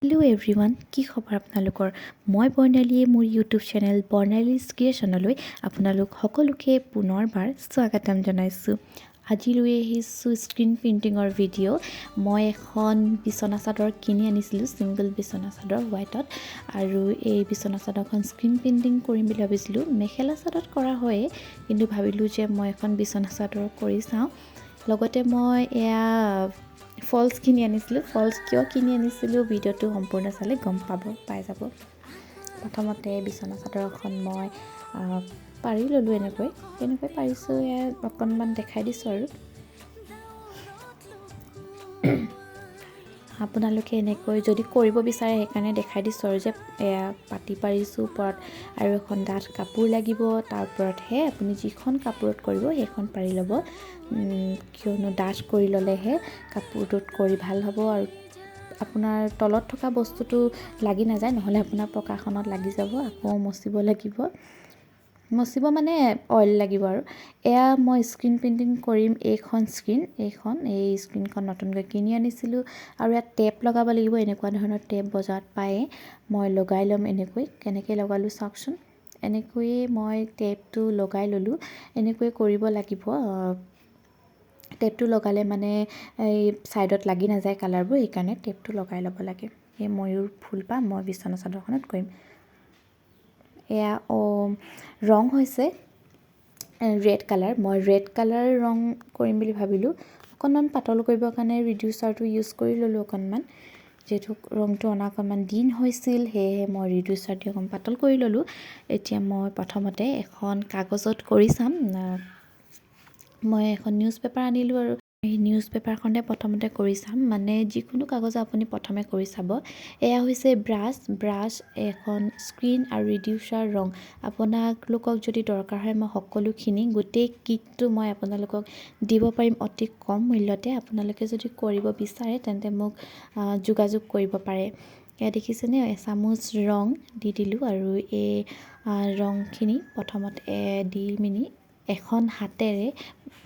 Hello' everyone, কি খবৰ আপোনালোকৰ? মই বৰ্ণালীয়ে মোৰ ইউটিউব চেনেল বৰ্ণালীজ ক্ৰিয়েশ্যনলৈ আপোনালোক সকলোকে পুনৰবাৰ স্বাগতম জনাইছোঁ। আজি লৈ আহিছোঁ স্ক্ৰীণ প্ৰিণ্টিঙৰ ভিডিঅ'। মই এখন বিচনা চাদৰ কিনি আনিছিলোঁ, ছিংগল বিচনা চাদৰ হোৱাইটত, আৰু এই বিচনা চাদৰখন স্ক্ৰীণ প্ৰিণ্টিং কৰিম বুলি ভাবিছিলোঁ। মেখেলা চাদৰত কৰা হয়েই, কিন্তু ভাবিলোঁ যে মই এখন বিচনা চাদৰ কৰি চাওঁ। লগতে মই এয়া ফলছ কিনি আনিছিলোঁ। ফলছ কিয় কিনি আনিছিলোঁ ভিডিঅ'টো সম্পূৰ্ণ চালে গম পাই যাব। প্ৰথমতে বিচনা চাদৰখন মই পাৰি ল'লোঁ। কেনেকৈ পাৰিছোঁ এয়া অকণমান দেখাই দিছোঁ আৰু আপোনালোকে এনেকৈ যদি কৰিব বিচাৰে সেইকাৰণে দেখাই দিছোঁ আৰু যে এয়া পাতি পাৰিছোঁ ওপৰত, আৰু এখন ডাঠ কাপোৰ লাগিব। তাৰ ওপৰতহে আপুনি যিখন কাপোৰত কৰিব সেইখন পাৰি ল'ব, কিয়নো ডাঠ কৰি ল'লেহে কাপোৰটোত কৰি ভাল হ'ব আৰু আপোনাৰ তলত থকা বস্তুটো লাগি নাযায়, নহ'লে আপোনাৰ পকাখনত লাগি যাব। আকৌ মচিব লাগিব, মানে অইল লাগিব। আৰু এয়া মই স্ক্ৰীণ প্ৰিণ্টিং কৰিম। এই স্ক্ৰীণখন নতুনকৈ কিনি আনিছিলোঁ, আৰু ইয়াত টেপ লগাব লাগিব। এনেকুৱা ধৰণৰ টেপ বজাৰত পায়ে, মই লগাই ল'ম। কেনেকৈ লগালোঁ চাওকচোন। এনেকৈয়ে মই টেপটো লগাই ল'লোঁ। এনেকৈ কৰিব লাগিব। টেপটো লগালে মানে এই ছাইডত লাগি নাযায় কালাৰবোৰ, সেইকাৰণে টেপটো লগাই ল'ব লাগে। এই ময়ূৰ ফুল পাহ মই বিচনা চাদৰখনত কৰিম। এয়া ৰং হৈছে ৰেড কালাৰ। মই ৰেড কালাৰ ৰং কৰিম বুলি ভাবিলোঁ। অকণমান পাতল কৰিবৰ কাৰণে ৰিডিউচাৰটো ইউজ কৰি ল'লোঁ অকণমান। যিহেতু ৰংটো অনা অকণমান দিন হৈছিল, সেয়েহে মই ৰিডিউচাৰ দি অকণমান পাতল কৰি ল'লোঁ। এতিয়া মই প্ৰথমতে এখন কাগজত কৰি চাম। মই এখন নিউজ পেপাৰ আনিলোঁ, আৰু এই নিউজ পেপাৰখনে প্ৰথমতে কৰি চাম। মানে যিকোনো কাগজ আপুনি প্ৰথমে কৰি চাব। এয়া হৈছে ব্ৰাছ, এখন স্ক্ৰীণ আৰু ৰিডিউচাৰ ৰং। আপোনালোকক যদি দৰকাৰ হয় মই সকলোখিনি গোটেই কিটটো মই আপোনালোকক দিব পাৰিম অতি কম মূল্যতে। আপোনালোকে যদি কৰিব বিচাৰে তেন্তে মোক যোগাযোগ কৰিব পাৰে। এয়া দেখিছেনে, এচামুচ ৰং দি দিলোঁ, আৰু এই ৰংখিনি প্ৰথমতে দি মিনি এখন হাতেৰে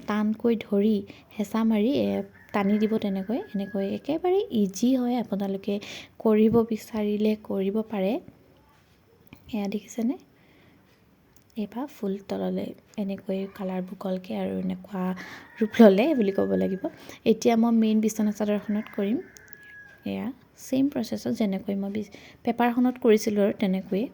টানকৈ ধৰি হেঁচা মাৰি টানি দিব। এনেকৈ একেবাৰে ইজি হয়, আপোনালোকে কৰিব বিচাৰিলে কৰিব পাৰে। এয়া দেখিছেনে, এইবাৰ ফুল তললৈ এনেকৈ কালাৰবোৰ গ'লগৈ, আৰু এনেকুৱা ৰূপ ল'লে বুলি ক'ব লাগিব। এতিয়া মই মেইন বিচনা চাদৰখনত কৰিম। এয়া ছেইম প্ৰচেছত যেনেকৈ মই পেপাৰখনত কৰিছিলোঁ আৰু তেনেকৈয়ে।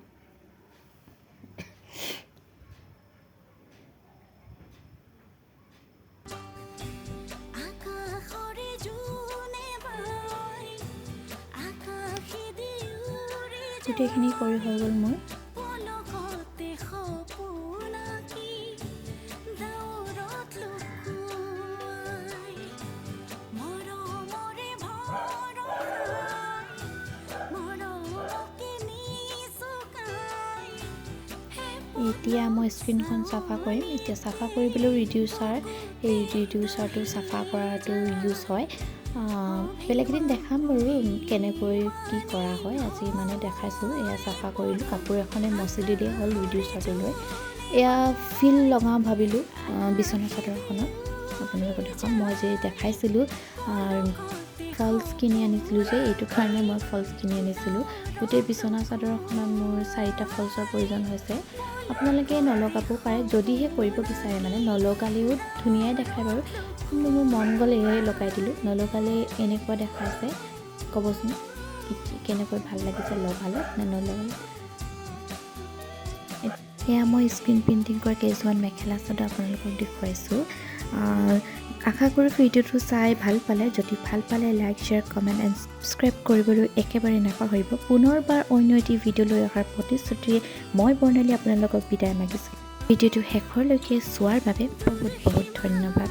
গোটেইখিনি কৰি হৈ গ'ল মোৰ। এতিয়া মই স্ক্ৰীণখন চাফা কৰিম। এতিয়া চাফা কৰিবলৈও ৰিডিউচাৰটো চাফা কৰাটো ইউজ হয়। বেলেগ এদিন দেখাম বাৰু কেনেকৈ কি কৰা হয়। আজি মানে দেখাইছোঁ। এয়া চাফা কৰিলোঁ, কাপোৰ এখনে মচি দিলেই হ'ল ৰিডিউচাৰটো লৈ। এয়া ফিল লগাওঁ ভাবিলোঁ বিচনা চাদৰখনত। আপোনালোকক দেখাম। মই যে দেখাইছিলোঁ ফলছ কিনি আনিছিলোঁ যে, এইটো কাৰণে মই ফলছ কিনি আনিছিলোঁ। গোটেই বিচনা চাদৰখনত মোৰ 4টা ফলছৰ প্ৰয়োজন হৈছে। আপোনালোকে নলগাবও পাৰে, যদিহে কৰিব বিচাৰে। মানে নলগালেও ধুনীয়াই দেখায় বাৰু, কিন্তু মোৰ মন গ'লেহে লগাই দিলোঁ। নলগালে এনেকুৱা দেখাইছে, ক'বচোন কেনেকৈ ভাল লাগিছে লগালে নে নলগালে। এয়া মই স্ক্ৰীণ প্ৰিণ্টিং কৰা কেইযোৰমান মেখেলা চাদৰ আপোনালোকক দেখুৱাইছোঁ। আশা কৰোঁ ভিডিঅ'টো চাই ভাল পালে। যদি ভাল পালে like, share, comment and subscribe কৰিবলৈ একেবাৰে নাপাহৰিব। পুনৰবাৰ অন্য এটি ভিডিঅ' লৈ অহাৰ প্ৰতিশ্ৰুতিৰে মই বৰ্ণালী আপোনালোকক বিদায় মাগিছোঁ। ভিডিঅ'টো শেষলৈকে চোৱাৰ বাবে বহুত বহুত ধন্যবাদ।